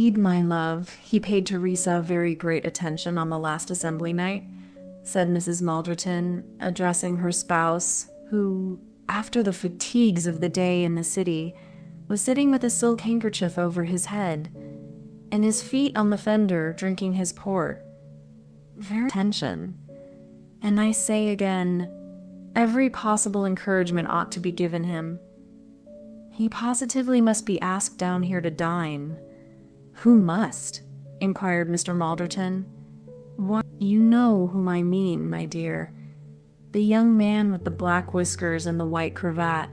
Indeed, my love, he paid Teresa very great attention on the last assembly night, said Mrs. Malderton, addressing her spouse, who, after the fatigues of the day in the city, was sitting with a silk handkerchief over his head, and his feet on the fender, drinking his port. Very attention. And I say again, every possible encouragement ought to be given him. He positively must be asked down here to dine. Who must? Inquired Mr. Malderton. Why, you know whom I mean, my dear. The young man with the black whiskers and the white cravat,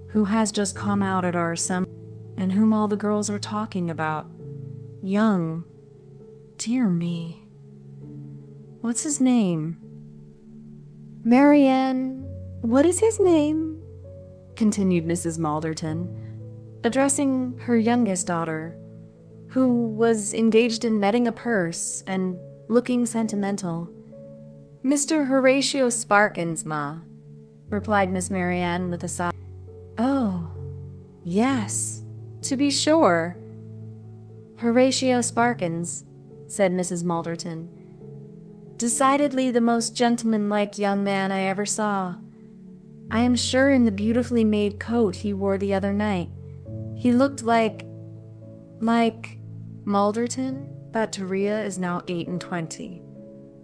who has just come out at our assembly, and whom all the girls are talking about. Young. Dear me. What's his name? Marianne. What is his name? Continued Mrs. Malderton, addressing her youngest daughter, who was engaged in netting a purse and looking sentimental. Mr. Horatio Sparkins, ma, replied Miss Marianne with a sigh. Oh, yes, to be sure. Horatio Sparkins, said Mrs. Malderton. Decidedly the most gentlemanlike young man I ever saw. I am sure in the beautifully made coat he wore the other night, he looked like Malderton, that Teresa is now 28,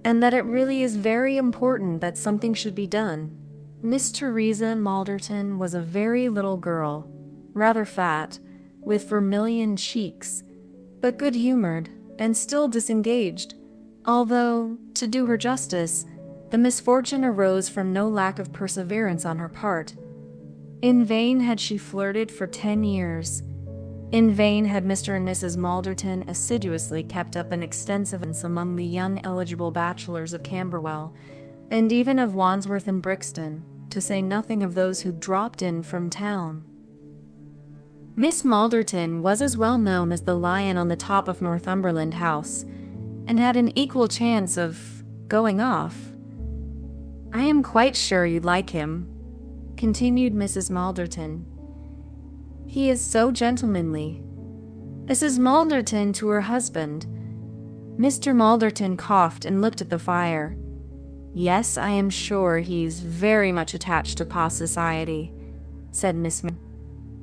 and that it really is very important that something should be done. Miss Teresa Malderton was a very little girl, rather fat, with vermilion cheeks, but good-humored and still disengaged, although, to do her justice, the misfortune arose from no lack of perseverance on her part. In vain had she flirted for 10 years. In vain had Mr. and Mrs. Malderton assiduously kept up an extensive among the young eligible bachelors of Camberwell, and even of Wandsworth and Brixton, to say nothing of those who dropped in from town. Miss Malderton was as well known as the lion on the top of Northumberland House, and had an equal chance of going off. I am quite sure you'd like him, continued Mrs. Malderton. He is so gentlemanly. Mrs. Malderton to her husband. Mr. Malderton coughed and looked at the fire. Yes, I am sure he's very much attached to Pa society, said Miss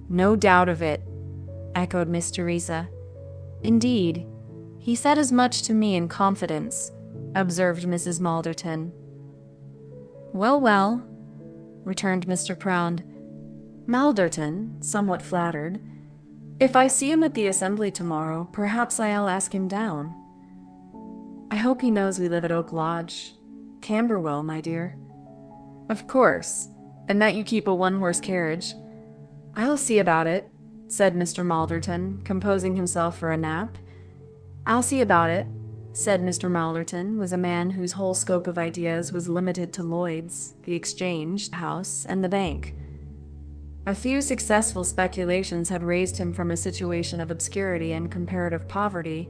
No doubt of it, echoed Miss Teresa. Indeed, he said as much to me in confidence, observed Mrs. Malderton. Well, well, returned Mr. Pround. Malderton, somewhat flattered. If I see him at the assembly tomorrow, perhaps I'll ask him down. I hope he knows we live at Oak Lodge, Camberwell, my dear. Of course, and that you keep a one-horse carriage. I'll see about it, said Mr. Malderton, composing himself for a nap. I'll see about it, said Mr. Malderton, was a man whose whole scope of ideas was limited to Lloyd's, the Exchange House, and the bank. A few successful speculations had raised him from a situation of obscurity and comparative poverty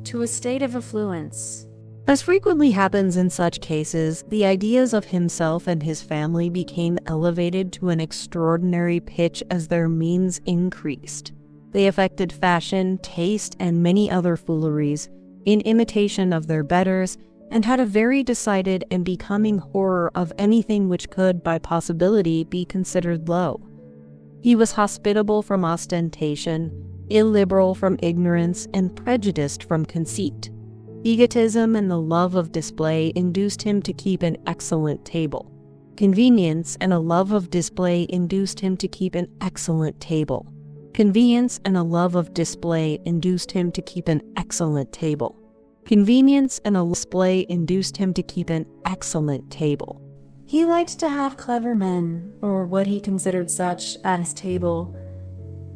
to a state of affluence. As frequently happens in such cases, the ideas of himself and his family became elevated to an extraordinary pitch as their means increased. They affected fashion, taste, and many other fooleries, in imitation of their betters, and had a very decided and becoming horror of anything which could, by possibility, be considered low. He was hospitable from ostentation, illiberal from ignorance, and prejudiced from conceit. Egotism and the love of display induced him to keep an excellent table. Convenience and a love of display induced him to keep an excellent table. Convenience and a love of display induced him to keep an excellent table. Convenience and a display induced him to keep an excellent table. He liked to have clever men, or what he considered such, at his table,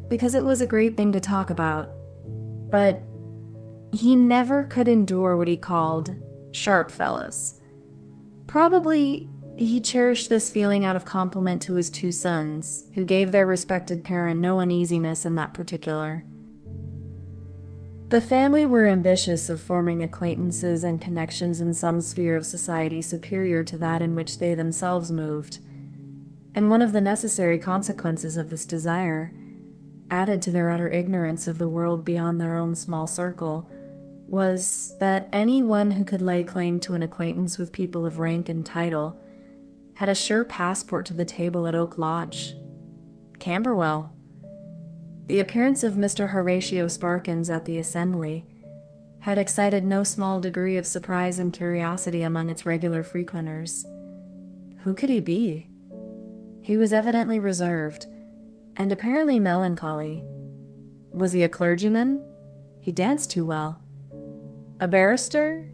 because it was a great thing to talk about. But he never could endure what he called sharp fellows. Probably he cherished this feeling out of compliment to his two sons, who gave their respected parent no uneasiness in that particular. The family were ambitious of forming acquaintances and connections in some sphere of society superior to that in which they themselves moved, and one of the necessary consequences of this desire added to their utter ignorance of the world beyond their own small circle, was that anyone who could lay claim to an acquaintance with people of rank and title had a sure passport to the table at Oak Lodge, Camberwell. The appearance of Mr. Horatio Sparkins at the assembly had excited no small degree of surprise and curiosity among its regular frequenters. Who could he be? He was evidently reserved, and apparently melancholy. Was he a clergyman? He danced too well. A barrister?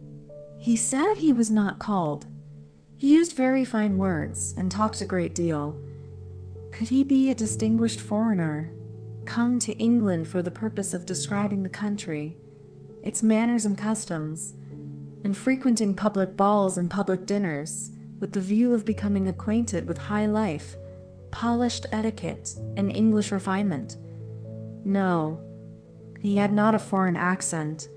He said he was not called. He used very fine words, and talked a great deal. Could he be a distinguished foreigner, come to England for the purpose of describing the country, its manners and customs, and frequenting public balls and public dinners, with the view of becoming acquainted with high life, polished etiquette, and English refinement? No, he had not a foreign accent.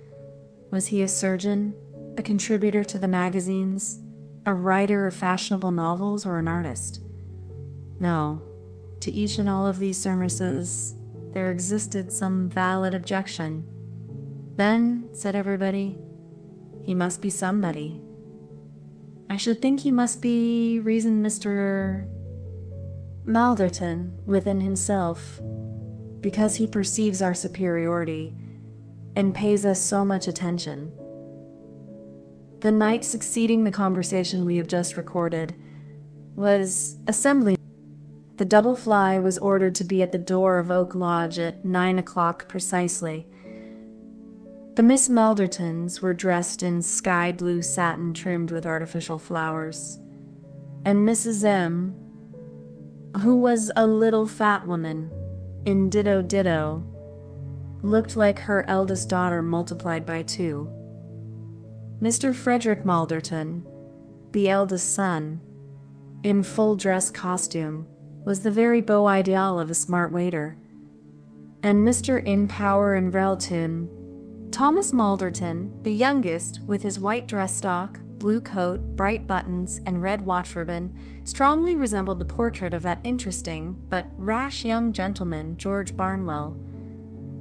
Was he a surgeon, a contributor to the magazines, a writer of fashionable novels, or an artist? No, to each and all of these surmises there existed some valid objection. Then, said everybody, he must be somebody. I should think he must be, reasoned Mr. Malderton within himself, because he perceives our superiority and pays us so much attention. The night succeeding the conversation we have just recorded was assembly. The double fly was ordered to be at the door of Oak Lodge at 9 o'clock precisely. The Miss Maldertons were dressed in sky blue satin trimmed with artificial flowers, and Mrs. M., who was a little fat woman in ditto, looked like her eldest daughter multiplied by 2. Mr. Frederick Malderton, the eldest son, in full dress costume, was the very beau ideal of a smart waiter, and Mr. In Power and Relative, Thomas Malderton, the youngest, with his white dress stock, blue coat, bright buttons, and red watch ribbon, strongly resembled the portrait of that interesting but rash young gentleman, George Barnwell.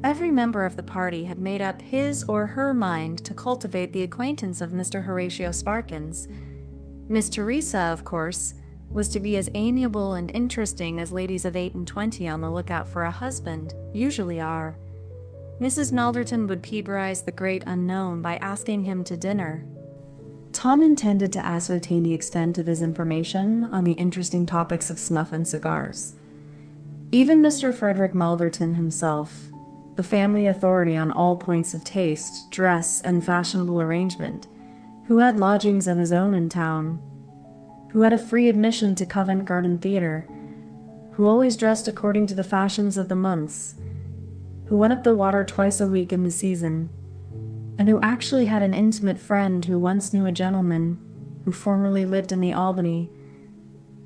Every member of the party had made up his or her mind to cultivate the acquaintance of Mr. Horatio Sparkins. Miss Teresa, of course, was to be as amiable and interesting as ladies of 8 and 20 on the lookout for a husband usually are. Mrs. Malderton would Peaberize the great unknown by asking him to dinner. Tom intended to ascertain the extent of his information on the interesting topics of snuff and cigars. Even Mr. Frederick Malderton himself, the family authority on all points of taste, dress, and fashionable arrangement, who had lodgings of his own in town, who had a free admission to Covent Garden Theatre, who always dressed according to the fashions of the months, who went up the water twice a week in the season, and who actually had an intimate friend who once knew a gentleman who formerly lived in the Albany.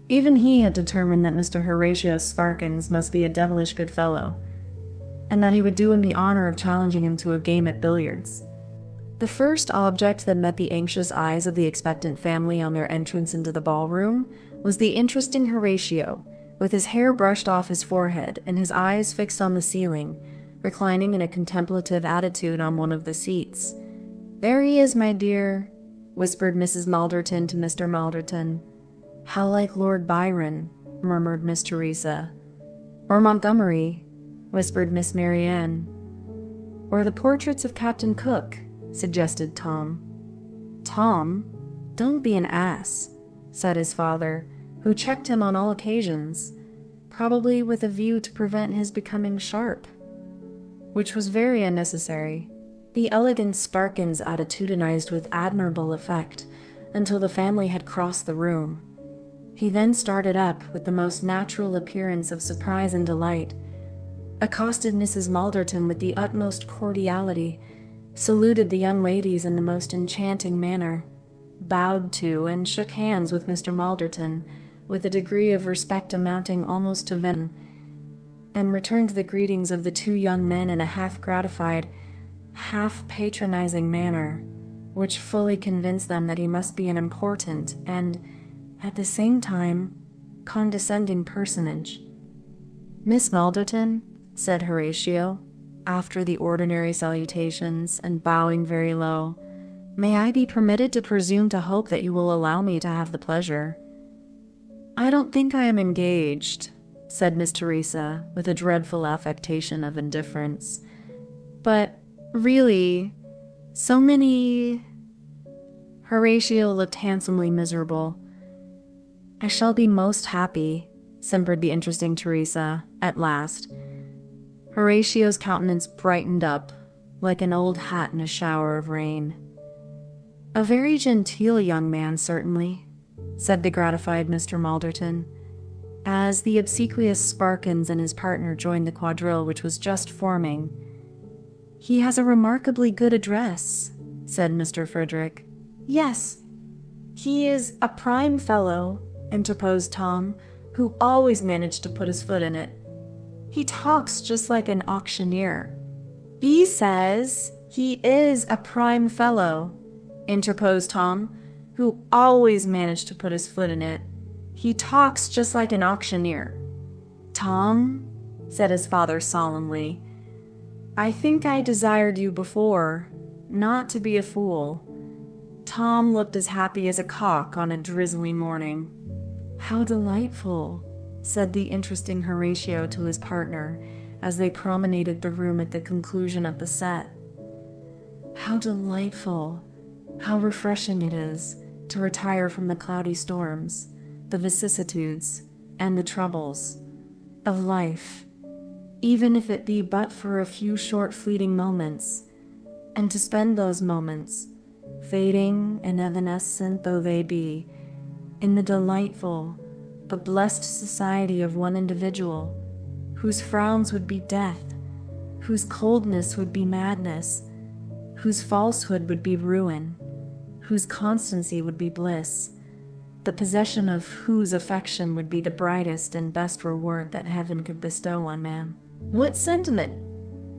Even he had determined that Mr. Horatio Sparkins must be a devilish good fellow, and that he would do him the honor of challenging him to a game at billiards. The first object that met the anxious eyes of the expectant family on their entrance into the ballroom was the interesting Horatio, with his hair brushed off his forehead and his eyes fixed on the ceiling, reclining in a contemplative attitude on one of the seats. "There he is, my dear," whispered Mrs. Malderton to Mr. Malderton. "How like Lord Byron," murmured Miss Teresa. "Or Montgomery," whispered Miss Marianne. "Or the portraits of Captain Cook," suggested Tom. "Tom, don't be an ass," said his father, who checked him on all occasions, probably with a view to prevent his becoming sharp, which was very unnecessary. The elegant Sparkins attitudinized with admirable effect until the family had crossed the room. He then started up with the most natural appearance of surprise and delight, accosted Mrs. Malderton with the utmost cordiality, saluted the young ladies in the most enchanting manner, bowed to and shook hands with Mr. Malderton with a degree of respect amounting almost to venom, and returned the greetings of the 2 young men in a half-gratified, half-patronizing manner, which fully convinced them that he must be an important and, at the same time, condescending personage. "Miss Malderton," said Horatio, after the ordinary salutations and bowing very low. "May I be permitted to presume to hope that you will allow me to have the pleasure?" "I don't think I am engaged," said Miss Teresa, with a dreadful affectation of indifference. "But, really, so many—" Horatio looked handsomely miserable. "I shall be most happy," simpered the interesting Teresa, at last. Horatio's countenance brightened up, like an old hat in a shower of rain. "A very genteel young man, certainly," said the gratified Mr. Malderton, as the obsequious Sparkins and his partner joined the quadrille which was just forming. "He has a remarkably good address," said Mr. Frederick. "Yes, he is a prime fellow," interposed Tom, who always managed to put his foot in it. "He talks just like an auctioneer." "He says he is a prime fellow," interposed Tom, who always managed to put his foot in it. "He talks just like an auctioneer." "Tom," said his father solemnly, "I think I desired you before not to be a fool." Tom looked as happy as a cock on a drizzly morning. "How delightful," said the interesting Horatio to his partner, as they promenaded the room at the conclusion of the set. "How delightful, how refreshing it is to retire from the cloudy storms, the vicissitudes, and the troubles of life, even if it be but for a few short fleeting moments, and to spend those moments, fading and evanescent though they be, in the delightful but blessed society of one individual, whose frowns would be death, whose coldness would be madness, whose falsehood would be ruin, whose constancy would be bliss, the possession of whose affection would be the brightest and best reward that heaven could bestow on man." "What sentiment?"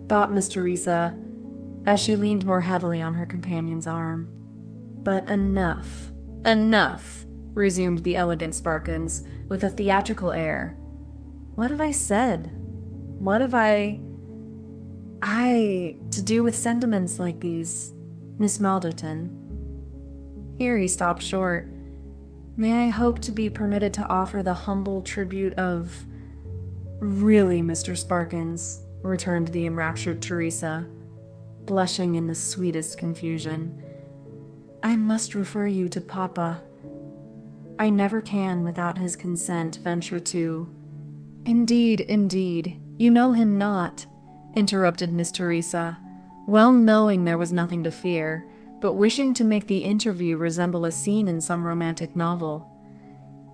thought Miss Teresa, as she leaned more heavily on her companion's arm. "But enough, enough," resumed the elegant Sparkins, with a theatrical air. "What have I said? What have I to do with sentiments like these, Miss Malderton?" Here he stopped short. "May I hope to be permitted to offer the humble tribute of—" "Really, Mr. Sparkins," returned the enraptured Teresa, blushing in the sweetest confusion, "I must refer you to Papa. I never can, without his consent, venture to—" "Indeed, indeed, you know him not," interrupted Miss Teresa, well knowing there was nothing to fear, but wishing to make the interview resemble a scene in some romantic novel.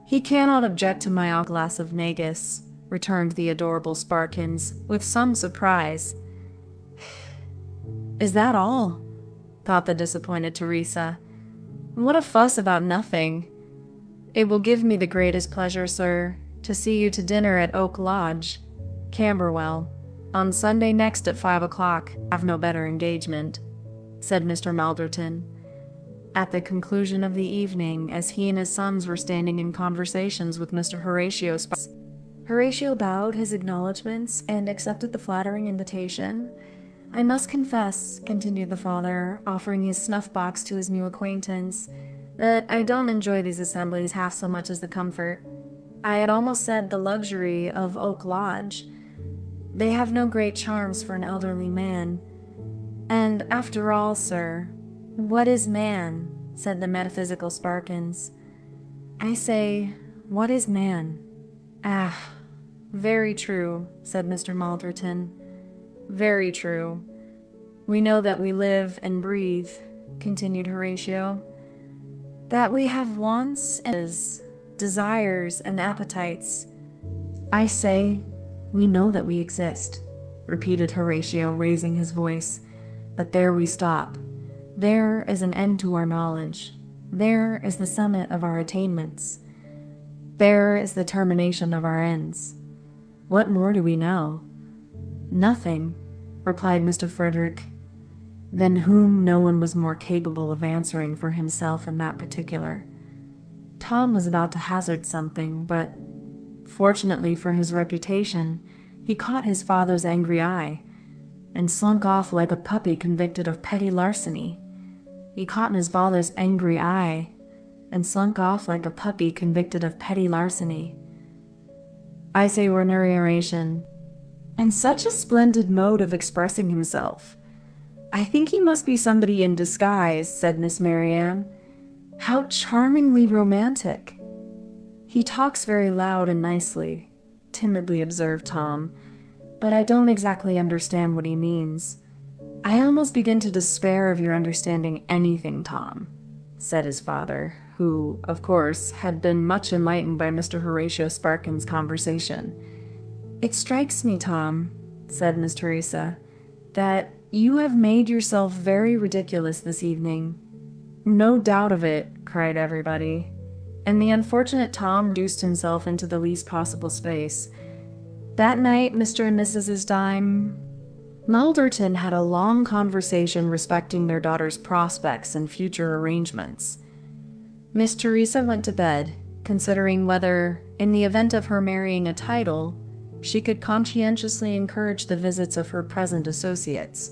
"He cannot object to my glass of negus," returned the adorable Sparkins, with some surprise. "Is that all?" thought the disappointed Teresa. "What a fuss about nothing! It will give me the greatest pleasure, sir, to see you to dinner at Oak Lodge, Camberwell, on Sunday next at 5 o'clock. Have no better engagement," said Mr. Malderton, at the conclusion of the evening, as he and his sons were standing in conversations with Mr. Horatio Sparkins. Horatio bowed his acknowledgments and accepted the flattering invitation. "I must confess," continued the father, offering his snuff-box to his new acquaintance, "that I don't enjoy these assemblies half so much as the comfort, I had almost said the luxury, of Oak Lodge. They have no great charms for an elderly man. And after all, sir, what is man?" said the metaphysical Sparkins. "I say, what is man?" "Ah, very true," said Mr. Malderton. "Very true. We know that we live and breathe," continued Horatio, "that we have wants and desires and appetites." "I say, we know that we exist," repeated Horatio, raising his voice. "But there we stop. There is an end to our knowledge. There is the summit of our attainments. There is the termination of our ends. What more do we know?" "Nothing," replied Mr. Frederick, than whom no one was more capable of answering for himself in that particular. Tom was about to hazard something, but, fortunately for his reputation, He caught his father's angry eye and slunk off like a puppy convicted of petty larceny. He caught his father's angry eye and slunk off like a puppy convicted of petty larceny. I say ordinary oration, and such a splendid mode of expressing himself. I think he must be somebody in disguise, said Miss Marianne. How charmingly romantic. He talks very loud and nicely, timidly observed Tom, but I don't exactly understand what he means. I almost begin to despair of your understanding anything, Tom, said his father, who, of course, had been much enlightened by Mr. Horatio Sparkins' conversation. It strikes me, Tom, said Miss Teresa, that you have made yourself very ridiculous this evening. No doubt of it, cried everybody, and the unfortunate Tom reduced himself into the least possible space. That night, Mr. and Mrs. Malderton had a long conversation respecting their daughter's prospects and future arrangements. Miss Teresa went to bed, considering whether, in the event of her marrying a title, she could conscientiously encourage the visits of her present associates,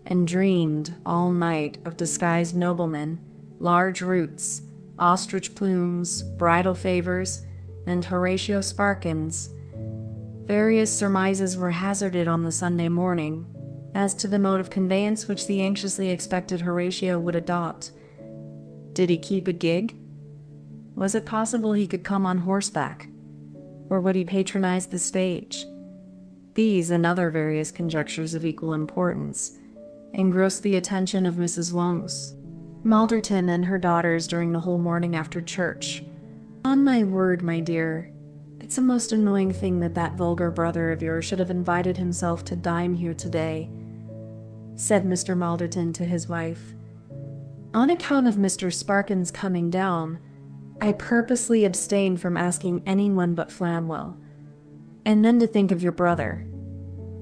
and dreamed all night of disguised noblemen, large roots, ostrich plumes, bridal favors, and Horatio Sparkins. Various surmises were hazarded on the Sunday morning as to the mode of conveyance which the anxiously expected Horatio would adopt. Did he keep a gig? Was it possible he could come on horseback? Or would he patronize the stage? These and other various conjectures of equal importance engrossed the attention of Mrs. Malderton and her daughters during the whole morning after church. On my word, my dear, it's a most annoying thing that vulgar brother of yours should have invited himself to dine here today, said Mr. Malderton to his wife. On account of Mr. Sparkins coming down, I purposely abstained from asking anyone but Flamwell. And then to think of your brother,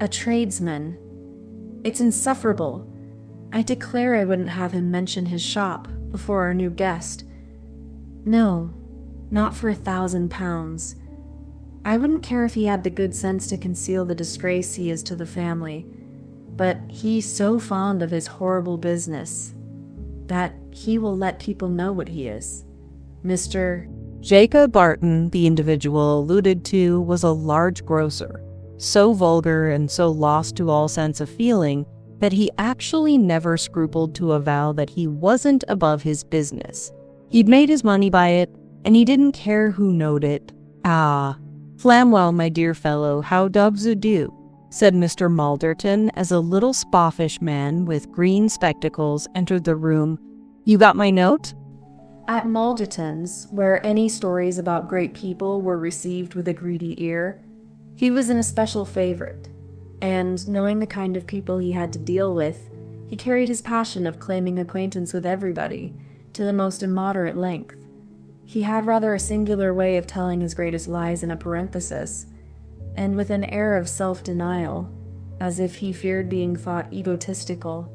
a tradesman. It's insufferable. I declare I wouldn't have him mention his shop before our new guest. No, not for £1,000. I wouldn't care if he had the good sense to conceal the disgrace he is to the family, but he's so fond of his horrible business that he will let people know what he is. Mr. Jacob Barton, the individual alluded to, was a large grocer, so vulgar and so lost to all sense of feeling that he actually never scrupled to avow that he wasn't above his business. He'd made his money by it, and he didn't care who knowed it. Ah, Flamwell, my dear fellow, how does you do? Said Mr. Malderton as a little spoffish man with green spectacles entered the room. You got my note? At Malderton's, where any stories about great people were received with a greedy ear, he was an especial favorite, and knowing the kind of people he had to deal with, he carried his passion of claiming acquaintance with everybody to the most immoderate length. He had rather a singular way of telling his greatest lies in a parenthesis, and with an air of self-denial, as if he feared being thought egotistical.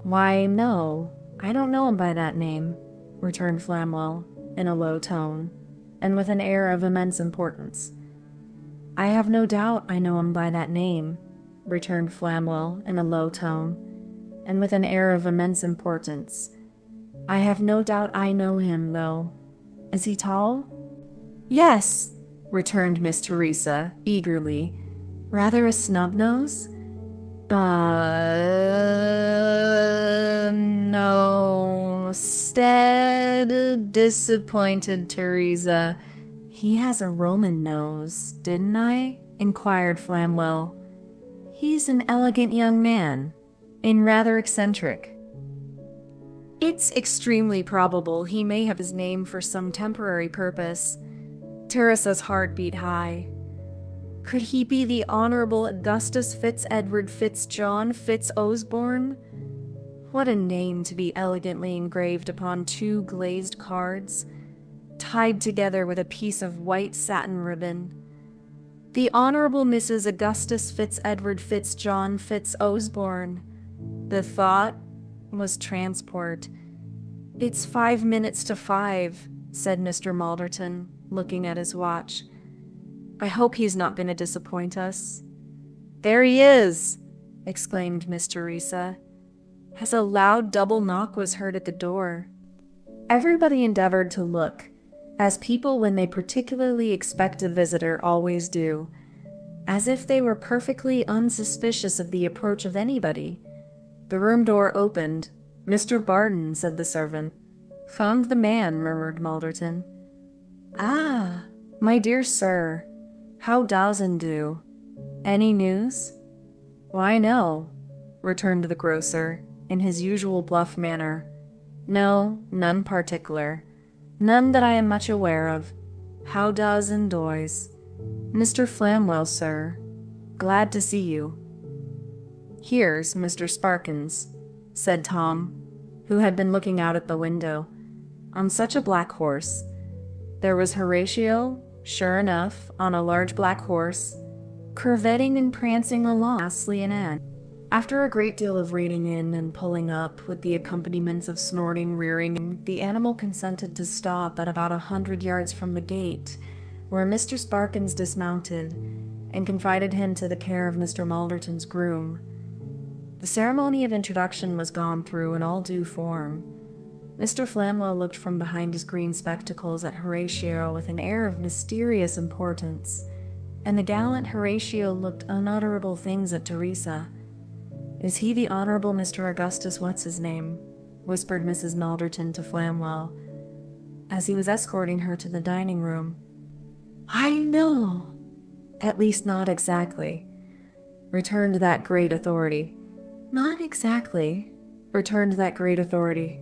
Why, no, I don't know him by that name, returned Flamwell, in a low tone, and with an air of immense importance. I have no doubt I know him by that name, returned Flamwell, in a low tone, and with an air of immense importance. I have no doubt I know him, though. Is he tall? Yes, returned Miss Teresa, eagerly. Rather a snub-nose? No, said disappointed Teresa. He has a Roman nose, didn't I? Inquired Flamwell. He's an elegant young man, and rather eccentric. It's extremely probable he may have his name for some temporary purpose. Teresa's heart beat high. Could he be the Honorable Augustus Fitz-Edward Fitz-John Fitz-Osborne? What a name to be elegantly engraved upon 2 glazed cards, tied together with a piece of white satin ribbon. The Honorable Mrs. Augustus Fitz-Edward Fitz-John Fitz-Osborne. The thought was transport. It's 5 minutes to 5, said Mr. Malderton, looking at his watch. I hope he's not going to disappoint us. "There he is!" exclaimed Miss Teresa, as a loud double knock was heard at the door. Everybody endeavored to look, as people when they particularly expect a visitor always do, as if they were perfectly unsuspicious of the approach of anybody. The room door opened. "Mr. Barton," said the servant. "Found the man," murmured Malderton. "Ah, my dear sir, how does and do? Any news?" "Why, no," returned the grocer, in his usual bluff manner. "No, none particular. None that I am much aware of. How does and does? Mr. Flamwell, sir. Glad to see you." "Here's Mr. Sparkins," said Tom, who had been looking out at the window, "on such a black horse." There was Horatio, sure enough, on a large black horse, curvetting and prancing along lastly and Anne. After a great deal of reining in and pulling up, with the accompaniments of snorting, rearing, the animal consented to stop at about 100 yards from the gate, where Mr. Sparkins dismounted, and confided him to the care of Mr. Malderton's groom. The ceremony of introduction was gone through in all due form. Mr. Flamwell looked from behind his green spectacles at Horatio with an air of mysterious importance, and the gallant Horatio looked unutterable things at Teresa. "Is he the Honorable Mr. Augustus What's-his-name?" whispered Mrs. Malderton to Flamwell, as he was escorting her to the dining-room. "I know. At least not exactly," returned that great authority. "Not exactly," returned that great authority.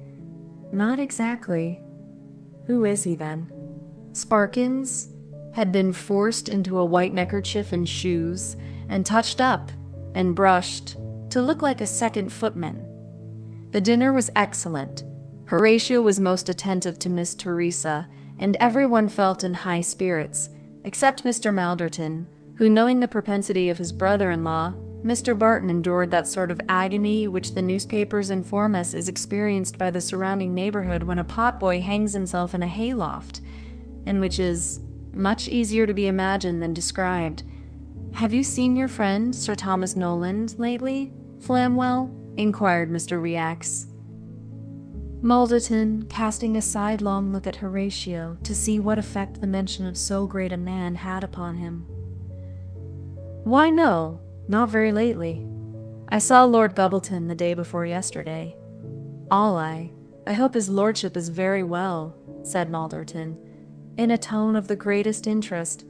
"Not exactly. Who is he, then?" Sparkins had been forced into a white neckerchief and shoes, and touched up, and brushed, to look like a second footman. The dinner was excellent. Horatio was most attentive to Miss Teresa, and everyone felt in high spirits, except Mr. Malderton, who, knowing the propensity of his brother-in-law, Mr. Barton, endured that sort of agony which the newspapers inform us is experienced by the surrounding neighborhood when a potboy hangs himself in a hayloft, and which is much easier to be imagined than described. "Have you seen your friend, Sir Thomas Noland, lately, Flamwell?" inquired Mr. Reax. Malderton, casting a sidelong look at Horatio to see what effect the mention of so great a man had upon him. "Why, no, not very lately. I saw Lord Bubbleton the day before yesterday." "I hope his lordship is very well," said Malderton, in a tone of the greatest interest.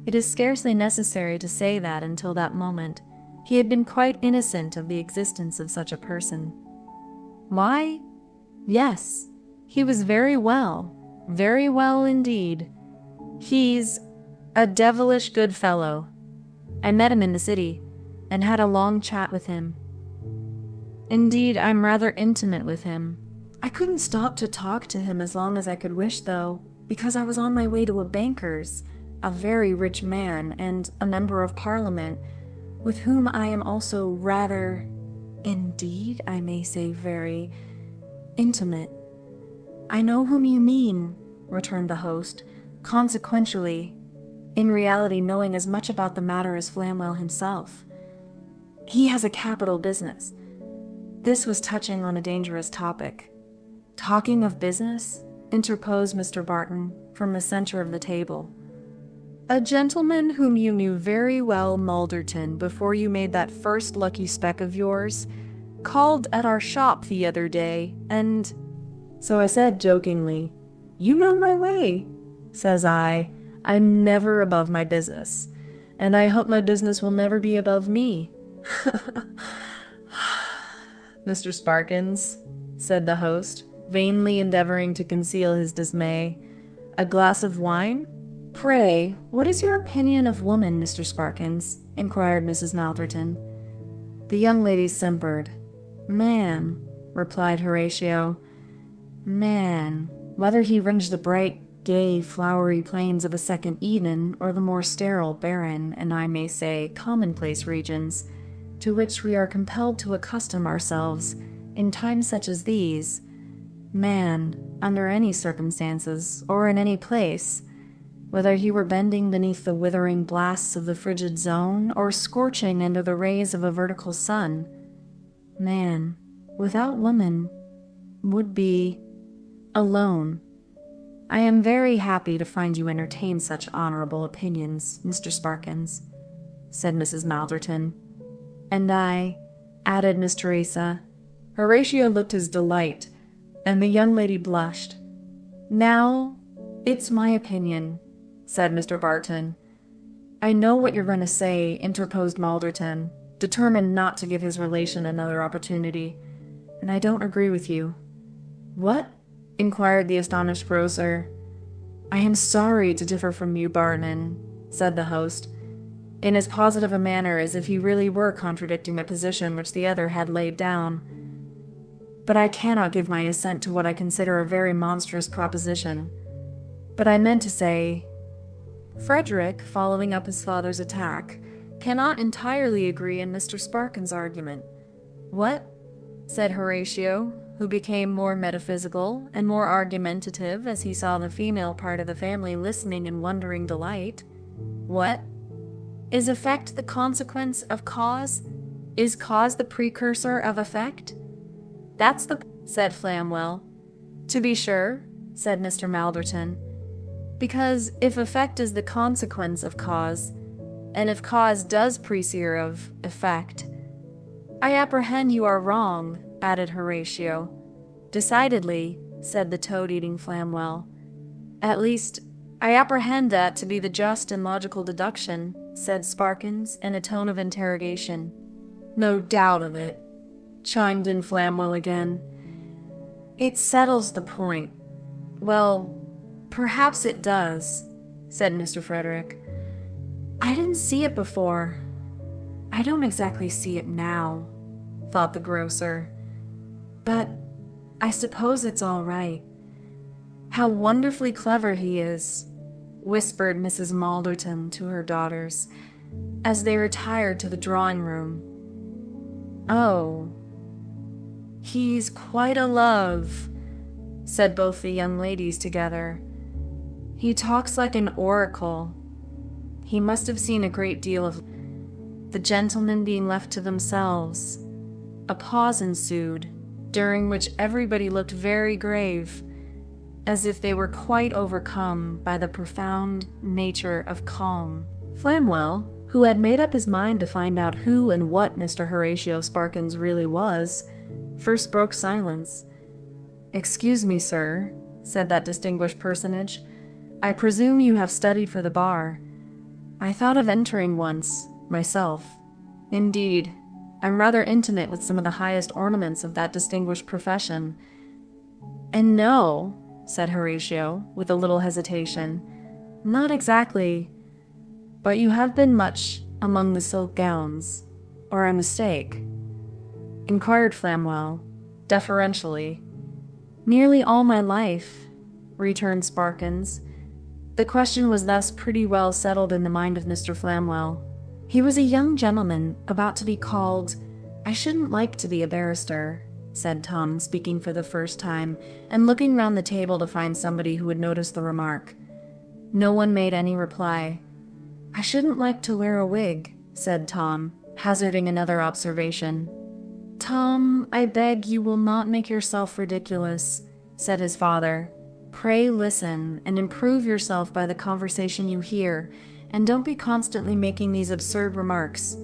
It is scarcely necessary to say that until that moment he had been quite innocent of the existence of such a person. "Why, yes, he was very well indeed. He's a devilish good fellow. I met him in the city, and had a long chat with him. Indeed, I'm rather intimate with him. I couldn't stop to talk to him as long as I could wish, though, because I was on my way to a banker's, a very rich man, and a member of Parliament, with whom I am also rather, indeed, I may say very, intimate." "I know whom you mean," returned the host, consequentially, in reality knowing as much about the matter as Flamwell himself. "He has a capital business." This was touching on a dangerous topic. "Talking of business," interposed Mr. Barton from the center of the table. "A gentleman whom you knew very well, Malderton, before you made that first lucky speck of yours, called at our shop the other day, and—" So I said jokingly, "You know my way," says I. "I'm never above my business, and I hope my business will never be above me." "Mr. Sparkins," said the host, vainly endeavoring to conceal his dismay, "a glass of wine?" "Pray, what is your opinion of woman, Mr. Sparkins?" inquired Mrs. Malderton. The young lady simpered. "Man," replied Horatio, "man, whether he range the bright, gay, flowery plains of a second Eden, or the more sterile, barren, and I may say commonplace regions, to which we are compelled to accustom ourselves in times such as these, man, under any circumstances, or in any place, whether he were bending beneath the withering blasts of the frigid zone or scorching under the rays of a vertical sun. Man, without woman, would be alone. I am very happy to find you entertain such honorable opinions, Mr. Sparkins, said Mrs. Malderton. And I, added Miss Teresa. Horatio looked his delight, and the young lady blushed. Now, it's my opinion, said Mr. Barton. I know what you're going to say, interposed Malderton, determined not to give his relation another opportunity, and I don't agree with you. What? Inquired the astonished grocer. I am sorry to differ from you, Barton, said the host, in as positive a manner as if he really were contradicting the position which the other had laid down. But I cannot give my assent to what I consider a very monstrous proposition. But I meant to say, Frederick, following up his father's attack, cannot entirely agree in Mr. Sparkins' argument. What? Said Horatio, who became more metaphysical and more argumentative as he saw the female part of the family listening in wondering delight. What? Is effect the consequence of cause? Is cause the precursor of effect? That's the... said Flamwell. To be sure, said Mr. Malderton. Because if effect is the consequence of cause, and if cause does precede of effect, I apprehend you are wrong, added Horatio. Decidedly, said the toad-eating Flamwell. At least, I apprehend that to be the just and logical deduction, said Sparkins in a tone of interrogation. No doubt of it, chimed in Flamwell again. It settles the point. Well, perhaps it does, said Mr. Frederick. I didn't see it before. I don't exactly see it now, thought the grocer. But I suppose it's all right. How wonderfully clever he is, whispered Mrs. Malderton to her daughters, as they retired to the drawing-room. Oh, he's quite a love, said both the young ladies together. He talks like an oracle. He must have seen a great deal of... The gentlemen being left to themselves. A pause ensued, during which everybody looked very grave, as if they were quite overcome by the profound nature of calm. Flamwell, who had made up his mind to find out who and what Mr. Horatio Sparkins really was, first broke silence. Excuse me, sir, said that distinguished personage. I presume you have studied for the bar. I thought of entering once, myself. Indeed, I'm rather intimate with some of the highest ornaments of that distinguished profession. And no, said Horatio, with a little hesitation, not exactly, but you have been much among the silk gowns, or I mistake? Inquired Flamwell, deferentially. Nearly all my life, returned Sparkins. The question was thus pretty well settled in the mind of Mr. Flamwell. He was a young gentleman about to be called... I shouldn't like to be a barrister, said Tom, speaking for the first time, and looking round the table to find somebody who would notice the remark. No one made any reply. I shouldn't like to wear a wig, said Tom, hazarding another observation. Tom, I beg you will not make yourself ridiculous, said his father. Pray listen, and improve yourself by the conversation you hear, and don't be constantly making these absurd remarks.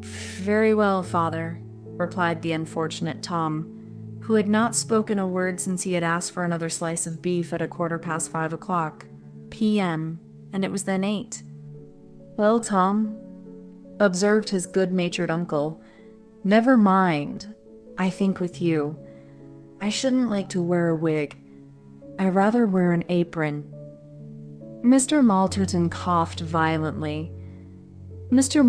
Very well, father, replied the unfortunate Tom, who had not spoken a word since he had asked for another slice of beef at 5:15 p.m., and it was then 8. Well, Tom, observed his good-natured uncle, never mind, I think with you. I shouldn't like to wear a wig. I rather wear an apron. Mr. Malderton coughed violently. Mr.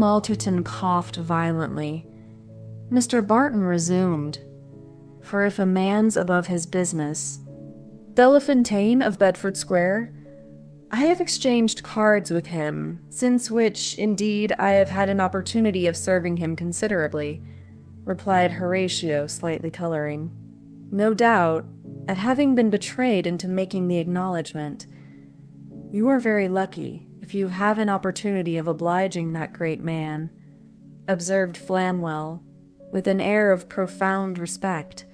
Barton resumed. For if a man's above his business... Bellefontaine of Bedford Square? I have exchanged cards with him, since which, indeed, I have had an opportunity of serving him considerably, replied Horatio, slightly coloring. No doubt, at having been betrayed into making the acknowledgment. "You are very lucky if you have an opportunity of obliging that great man," observed Flamwell, with an air of profound respect.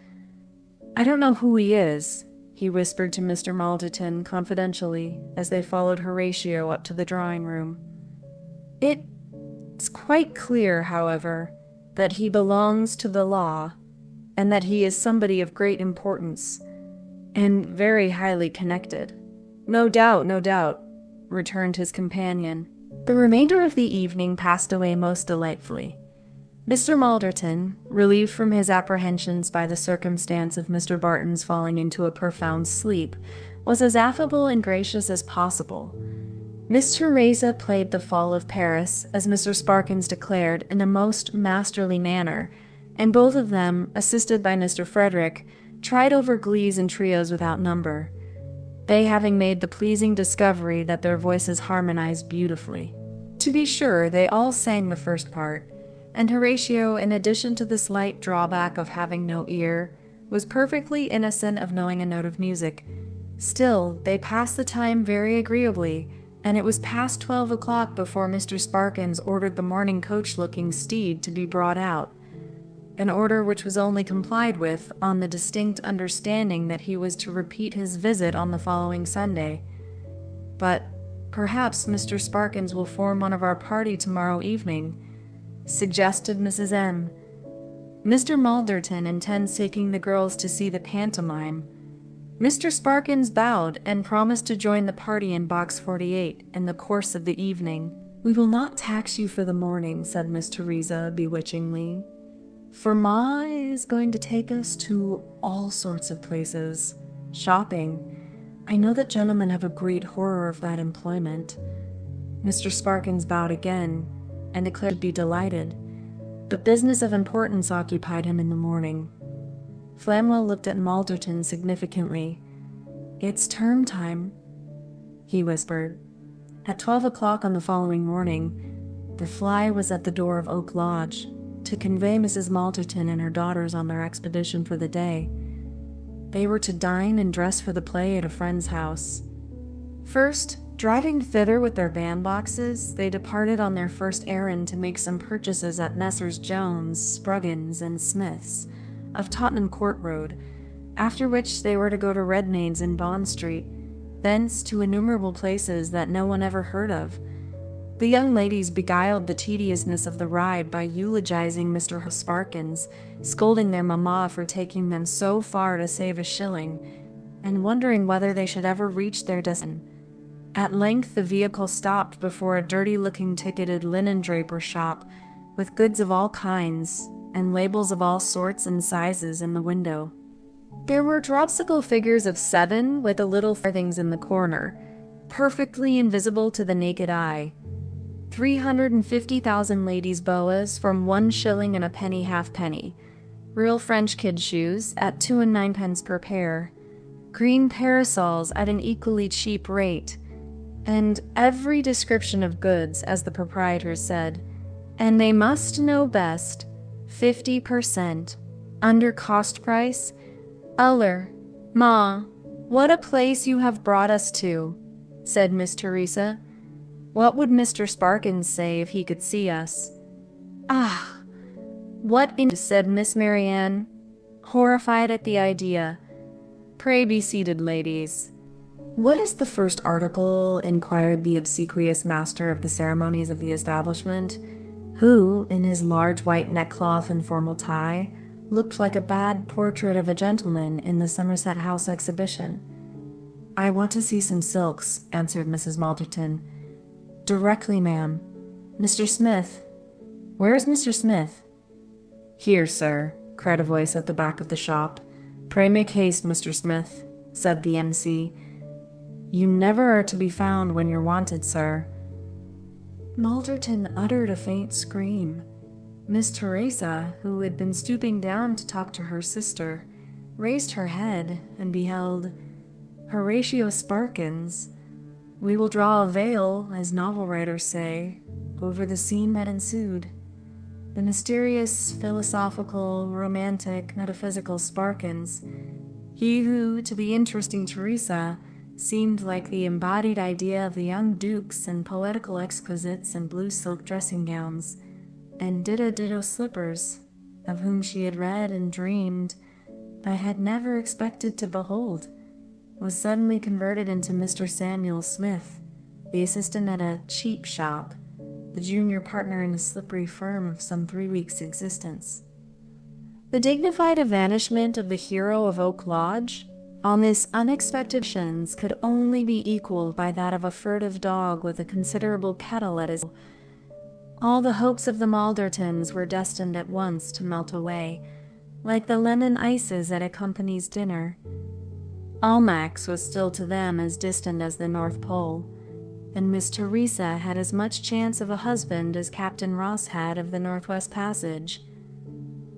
"I don't know who he is," he whispered to Mr. Malderton confidentially as they followed Horatio up to the drawing-room. "It's quite clear, however, that he belongs to the law, and that he is somebody of great importance, and very highly connected." No doubt," returned his companion. The remainder of the evening passed away most delightfully. Mr. Malderton, relieved from his apprehensions by the circumstance of Mr. Barton's falling into a profound sleep, was as affable and gracious as possible. Miss Teresa played the Fall of Paris, as Mr. Sparkins declared, in a most masterly manner, and both of them, assisted by Mr. Frederick, tried over glees and trios without number, they having made the pleasing discovery that their voices harmonized beautifully. To be sure, they all sang the first part, and Horatio, in addition to the slight drawback of having no ear, was perfectly innocent of knowing a note of music. Still, they passed the time very agreeably, and it was past 12 o'clock before Mr. Sparkins ordered the morning coach-looking steed to be brought out, an order which was only complied with on the distinct understanding that he was to repeat his visit on the following Sunday. "But perhaps Mr. Sparkins will form one of our party tomorrow evening," suggested Mrs. M. "Mr. Malderton intends taking the girls to see the pantomime." Mr. Sparkins bowed and promised to join the party in box 48 in the course of the evening. "We will not tax you for the morning," said Miss Teresa bewitchingly, "for Ma is going to take us to all sorts of places. Shopping. I know that gentlemen have a great horror of that employment." Mr. Sparkins bowed again, and declared to be delighted, but business of importance occupied him in the morning. Flamwell looked at Malderton significantly. "It's term time," he whispered. At 12 o'clock on the following morning, the fly was at the door of Oak Lodge, to convey Mrs. Malderton and her daughters on their expedition for the day. They were to dine and dress for the play at a friend's house. First, driving thither with their bandboxes, they departed on their first errand to make some purchases at Messrs. Jones, Spruggins, and Smith's, of Tottenham Court Road, after which they were to go to Redmayne's in Bond Street, thence to innumerable places that no one ever heard of. The young ladies beguiled the tediousness of the ride by eulogizing Mr. Sparkins, scolding their mamma for taking them so far to save a shilling, and wondering whether they should ever reach their destination. At length the vehicle stopped before a dirty-looking ticketed linen-draper shop, with goods of all kinds, and labels of all sorts and sizes in the window. There were dropsical figures of 7 with the little farthings in the corner, perfectly invisible to the naked eye. 350,000 ladies' boas from 1 shilling and a penny halfpenny, real French kid shoes at 2 and 9 per pair, green parasols at an equally cheap rate, and every description of goods, as the proprietors said, and they must know best, 50%, under cost price. "Uller, Ma, what a place you have brought us to," said Miss Teresa. "What would Mr. Sparkins say if he could see us?" "Ah, what in," said Miss Marianne, horrified at the idea. "Pray be seated, ladies." "What is the first article?" inquired the obsequious master of the ceremonies of the establishment, who, in his large white neckcloth and formal tie, looked like a bad portrait of a gentleman in the Somerset House exhibition. "I want to see some silks," answered Mrs. Malderton. "Directly, ma'am. Mr. Smith. Where is Mr. Smith?" "Here, sir," cried a voice at the back of the shop. "Pray make haste, Mr. Smith," said the MC. "You never are to be found when you're wanted, sir." Malderton uttered a faint scream. Miss Teresa, who had been stooping down to talk to her sister, raised her head and beheld Horatio Sparkins. We will draw a veil, as novel writers say, over the scene that ensued. The mysterious, philosophical, romantic, metaphysical Sparkins, he who, to the interesting Teresa, seemed like the embodied idea of the young dukes and poetical exquisites in blue silk dressing gowns and ditto slippers, of whom she had read and dreamed, but had never expected to behold, was suddenly converted into Mr. Samuel Smith, the assistant at a cheap shop, the junior partner in a slippery firm of some 3 weeks' existence. The dignified evanishment of the hero of Oak Lodge on this unexpected shins could only be equaled by that of a furtive dog with a considerable kettle at his. All the hopes of the Maldertons were destined at once to melt away, like the lemon ices at a company's dinner. Almack's was still to them as distant as the North Pole, and Miss Teresa had as much chance of a husband as Captain Ross had of the Northwest Passage.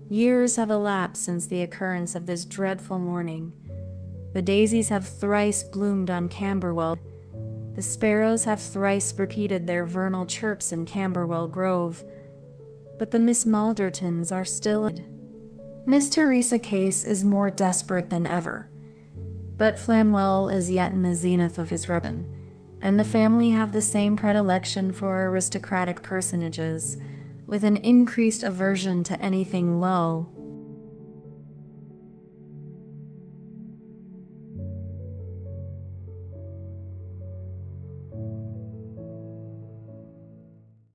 Years have elapsed since the occurrence of this dreadful morning. The daisies have thrice bloomed on Camberwell. The sparrows have thrice repeated their vernal chirps in Camberwell Grove. But the Miss Maldertons are still. Miss Teresa's case is more desperate than ever. But Flamwell is yet in the zenith of his rebellion, and the family have the same predilection for aristocratic personages, with an increased aversion to anything low,